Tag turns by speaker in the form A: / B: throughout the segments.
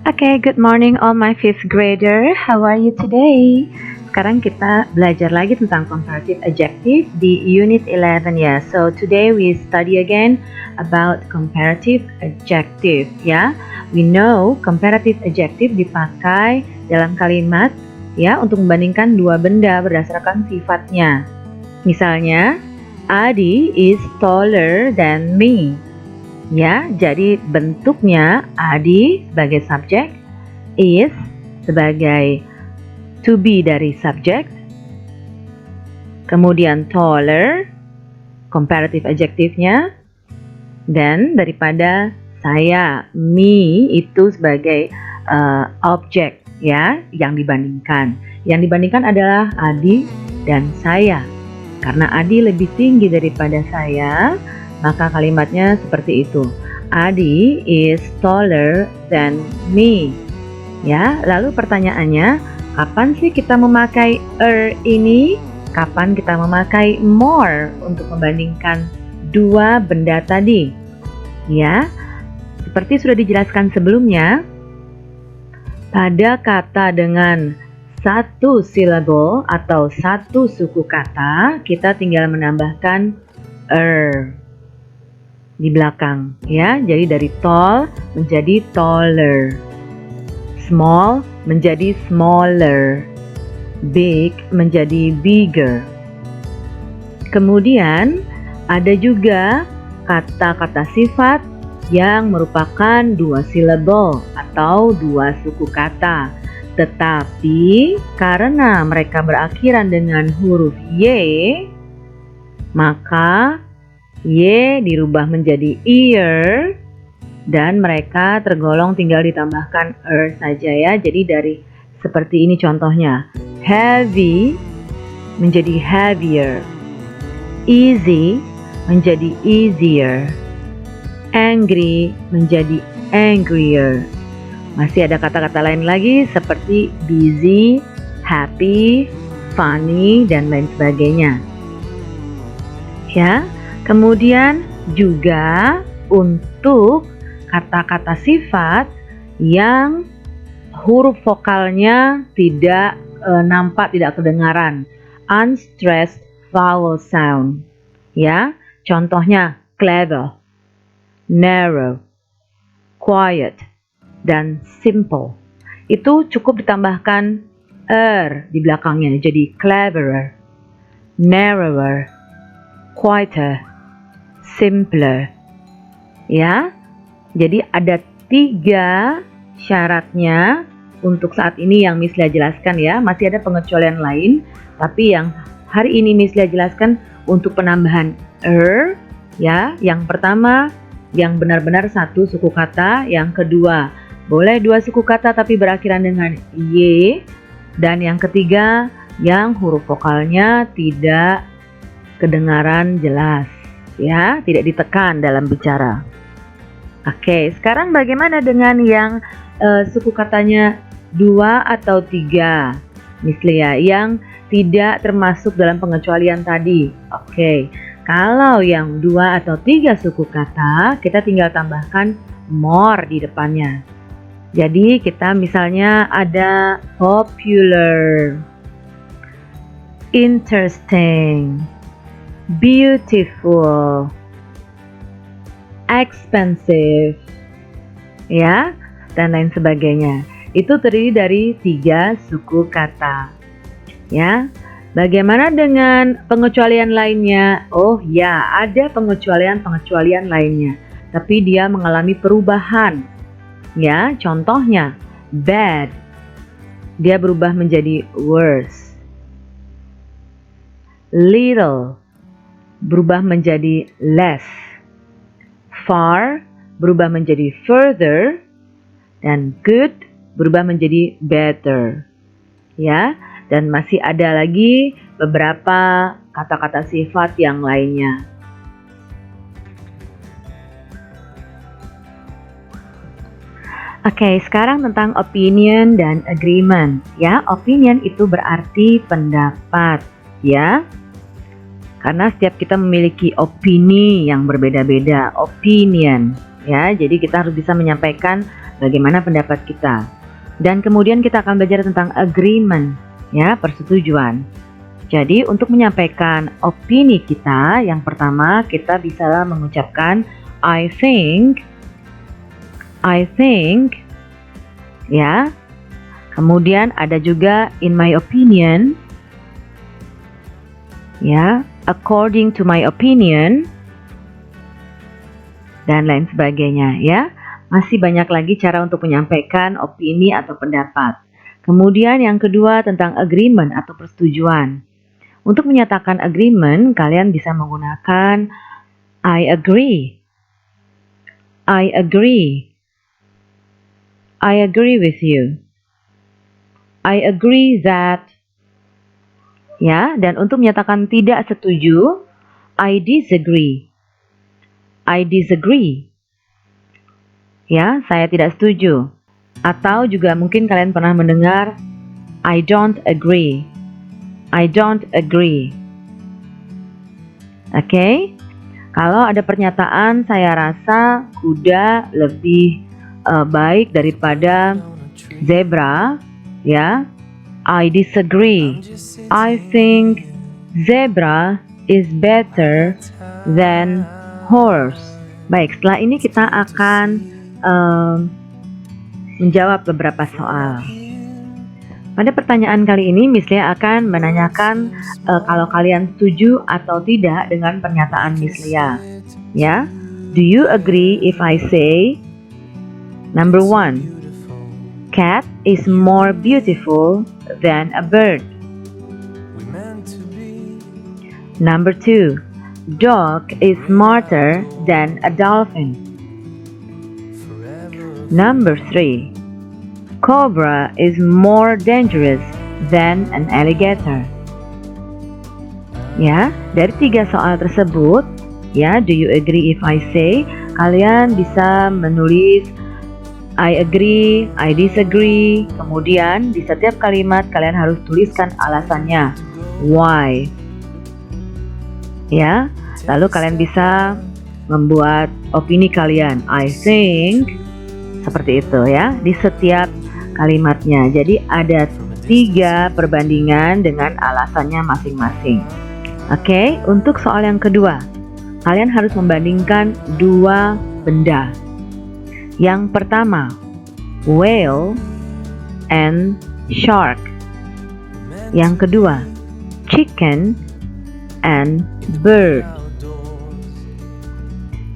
A: Okay, good morning all my fifth grader. How are you today? Sekarang kita belajar lagi tentang comparative adjective di unit 11 ya. So today we study again about comparative adjective ya. We know comparative adjective dipakai dalam kalimat ya untuk membandingkan dua benda berdasarkan sifatnya. Misalnya, Adi is taller than me. Ya, jadi bentuknya Adi sebagai subjek, is sebagai to be dari subjek, kemudian taller, comparative adjektifnya, dan daripada saya, me itu sebagai objek ya yang dibandingkan. Yang dibandingkan adalah Adi dan saya. Karena Adi lebih tinggi daripada saya, maka kalimatnya seperti itu. Adi is taller than me. Ya, lalu pertanyaannya, kapan sih kita memakai ini? Kapan kita memakai more untuk membandingkan dua benda tadi? Ya, seperti sudah dijelaskan sebelumnya, pada kata dengan satu silabel atau satu suku kata, kita tinggal menambahkan di belakang ya. Jadi dari tall menjadi taller, small menjadi smaller, big menjadi bigger. Kemudian ada juga kata-kata sifat yang merupakan dua silabel atau dua suku kata. Tetapi karena mereka berakhiran dengan huruf Y, maka Y dirubah menjadi ear dan mereka tergolong tinggal ditambahkan saja ya. Jadi dari seperti ini contohnya. Heavy menjadi heavier, easy menjadi easier, angry menjadi angrier. Masih ada kata-kata lain lagi seperti busy, happy, funny, dan lain sebagainya. Ya, kemudian juga untuk kata-kata sifat yang huruf vokalnya tidak nampak, tidak kedengaran, unstressed vowel sound. Ya, contohnya clever, narrow, quiet, dan simple. Itu cukup ditambahkan di belakangnya, jadi cleverer, narrower, quieter, simpler. Ya, jadi ada 3 syaratnya untuk saat ini yang Miss Lia jelaskan ya. Masih ada pengecualian lain, tapi yang hari ini Miss Lia jelaskan untuk penambahan ya. Yang pertama, yang benar-benar satu suku kata. Yang kedua, boleh dua suku kata tapi berakhiran dengan Y. Dan yang ketiga, yang huruf vokalnya tidak kedengaran jelas ya, tidak ditekan dalam bicara. Oke, sekarang bagaimana dengan yang suku katanya 2 atau 3, Miss Lia, yang tidak termasuk dalam pengecualian tadi? Oke, kalau yang 2 atau 3 suku kata, kita tinggal tambahkan more di depannya. Jadi kita misalnya ada popular, interesting, beautiful, expensive, ya, dan lain sebagainya. Itu terdiri dari 3 suku kata. Ya, bagaimana dengan pengecualian lainnya? Oh ya, ada pengecualian lainnya, tapi dia mengalami perubahan. Ya, contohnya bad, dia berubah menjadi worse. Little berubah menjadi less. Far berubah menjadi further, dan good berubah menjadi better. Ya, dan masih ada lagi beberapa kata-kata sifat yang lainnya. Oke, sekarang tentang opinion dan agreement. Ya, opinion itu berarti pendapat, ya. Karena setiap kita memiliki opini yang berbeda-beda, opinion, ya. Jadi kita harus bisa menyampaikan bagaimana pendapat kita. Dan kemudian kita akan belajar tentang agreement, ya, persetujuan. Jadi untuk menyampaikan opini kita, yang pertama kita bisa mengucapkan I think, ya. Kemudian ada juga in my opinion, ya, according to my opinion, dan lain sebagainya, ya. Masih banyak lagi cara untuk menyampaikan opini atau pendapat. Kemudian yang kedua tentang agreement atau persetujuan. Untuk menyatakan agreement, kalian bisa menggunakan I agree, I agree, I agree with you, I agree that, ya. Dan untuk menyatakan tidak setuju, I disagree, I disagree, ya, saya tidak setuju. Atau juga mungkin kalian pernah mendengar I don't agree, I don't agree. Oke? Kalau ada pernyataan, saya rasa kuda lebih baik daripada zebra, ya. I disagree. I think zebra is better than horse. Baik, setelah ini kita akan menjawab beberapa soal. Pada pertanyaan kali ini, Miss Lia akan menanyakan kalau kalian setuju atau tidak dengan pernyataan Miss Lia. Ya, do you agree if I say, number 1, cat is more beautiful than a bird. Number 2, dog is smarter than a dolphin. Number 3, cobra is more dangerous than an alligator. Ya, dari 3 soal tersebut, ya, do you agree if I say, kalian bisa menulis I agree, I disagree. Kemudian di setiap kalimat kalian harus tuliskan alasannya. Why? Ya, lalu kalian bisa membuat opini kalian. I think, seperti itu, ya, di setiap kalimatnya. Jadi ada 3 perbandingan dengan alasannya masing-masing. Oke, untuk soal yang kedua, kalian harus membandingkan 2 benda. Yang pertama, whale and shark. Yang kedua, chicken and bird.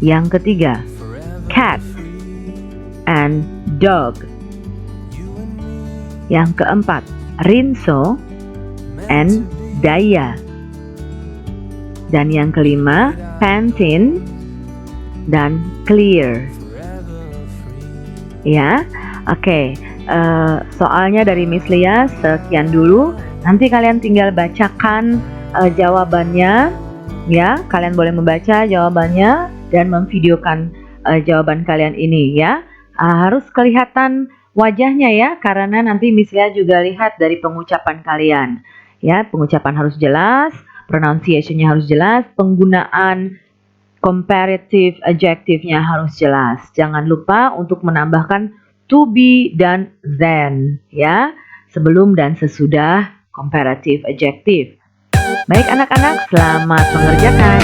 A: Yang ketiga, cat and dog. Yang keempat, rinso and daya. Dan yang kelima, pantin dan clear. Ya, oke. Soalnya dari Miss Lia sekian dulu. Nanti kalian tinggal bacakan jawabannya, ya. Kalian boleh membaca jawabannya dan memvideokan jawaban kalian ini, ya. Harus kelihatan wajahnya, ya, karena nanti Miss Lia juga lihat dari pengucapan kalian. Ya, pengucapan harus jelas, pronunciation-nya harus jelas, penggunaan comparative adjective-nya harus jelas. Jangan lupa untuk menambahkan to be dan then, ya, sebelum dan sesudah comparative adjective. Baik anak-anak, selamat mengerjakan.